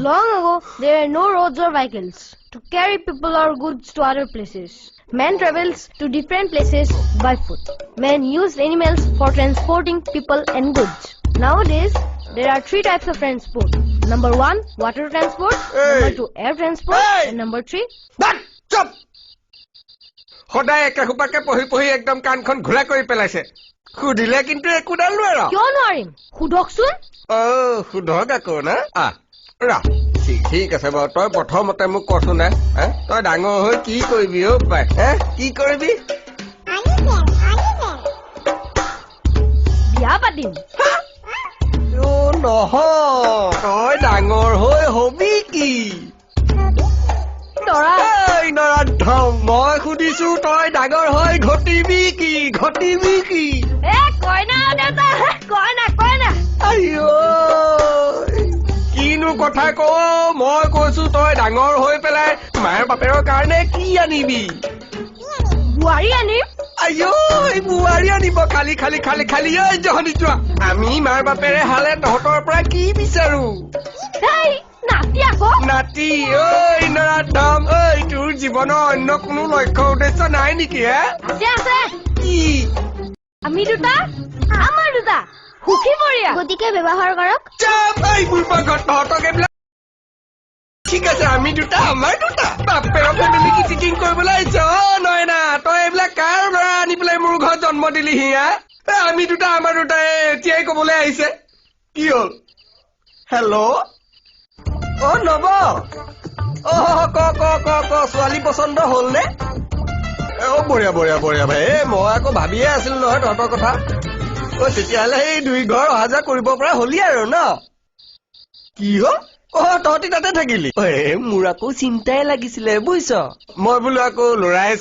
Long ago, there were no roads or vehicles to carry people or goods to other places. Man travels to different places by foot. Men used animals for transporting people and goods. Nowadays, there are 3 types of transport. Number 1, water transport. Number 2, air transport. And number 3... Stop! Hodai ekakupake pohi ekdom kankhon ghura kori pelaise. Khudile kintu ekudal nuara. Kyo noarim? Khudoksun? Khudok ako na? Ra. ঠিক আছে বাৰু তই প্ৰথমতে মোক কচোন না তই ডাঙৰ হৈ কি কৰিবি অ পাই কি কৰিবি বিয়া পাতিম নহয় তই ডাঙৰ হৈ হবি কি নৰাধম মই সুধিছো তই ডাঙৰ হৈ ঘটিবি কি কইনা দেউতা কইনা আইও কিনো কথা ক মই কৈছো তই ডাঙৰ হৈ পেলাই মাৰ বাপেৰৰ কাৰণে কি আনিবি বুৱাৰী আনিম আইও এই বুৱাৰী আনিব খালি ঐ জহনি চোৱা আমি মাৰ বাপেৰে হালে তহঁতৰ পৰা কি বিচাৰো নাতি ঐ নৰাধম ঐ তোৰ জীৱনৰ অন্য কোনো লক্ষ্য উদ্দেশ্য নাই নেকি আছে কি আমি দুটা আমাৰ দুটা সুখী পৰিয়া গতিকে ব্যৱহাৰ কৰক তহঁতক এইবিলাক ঠিক আছে আমি দুটা আমাৰ দুটা বাপেৰৰ ফেমিলি কি চিটিং কৰিবলৈ আহিছ নয়না তই এইবিলাক কাৰ ল'ৰা আনি পেলাই মোৰ ঘৰত জন্ম দিলিহি আমি দুটা আমাৰ দুটা এতিয়াই কবলৈ আহিছে কি হ'ল হেল্ল' নব ক ছোৱালী পচন্দ হ'ল নে বঢ়িয়া ভাই মই আকৌ ভাবিয়ে আছিলো নহয় তহঁতৰ কথা তেতিয়াহ'লে সেই 2 ঘৰ অহা যোৱা কৰিব পৰা হলি আৰু ন কি হ'ল তহঁতি তাতে থাকিলি মোৰ আকৌ চিন্তাই লাগিছিলে বুজিছ মই বোলো আকৌ লৰাই